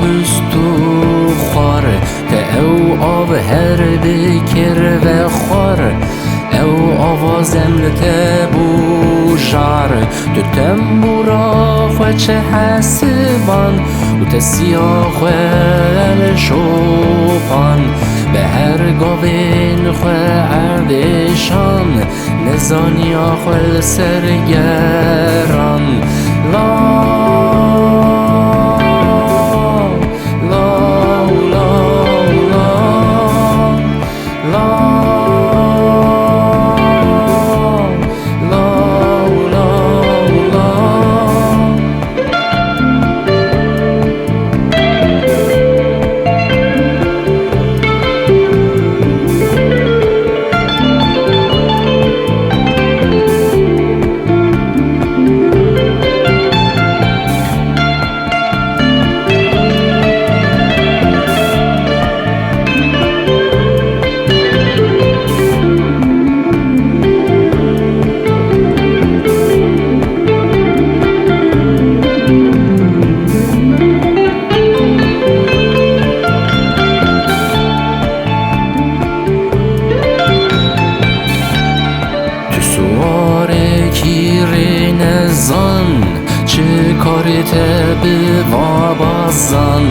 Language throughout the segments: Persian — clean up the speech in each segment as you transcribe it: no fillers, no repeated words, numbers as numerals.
هست و خوار که او آب هر بکر و خوار او آوازم لته بوجار تو تنبورا خوچه حسبان و تسیا خوال شوپان به هر گاوین خو اردشان نزانیا خوال سرگران چه کارت به وابازان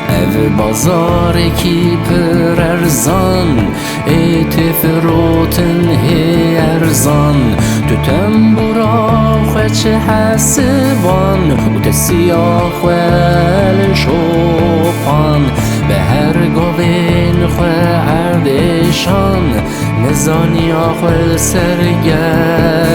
او بازار کی پر ارزان اتفروتن هی ارزان تو تنبورا خوچه حسبان و تسیا خوال شوپان به هر گاوین خو اردشان نزانیا خوال سرگران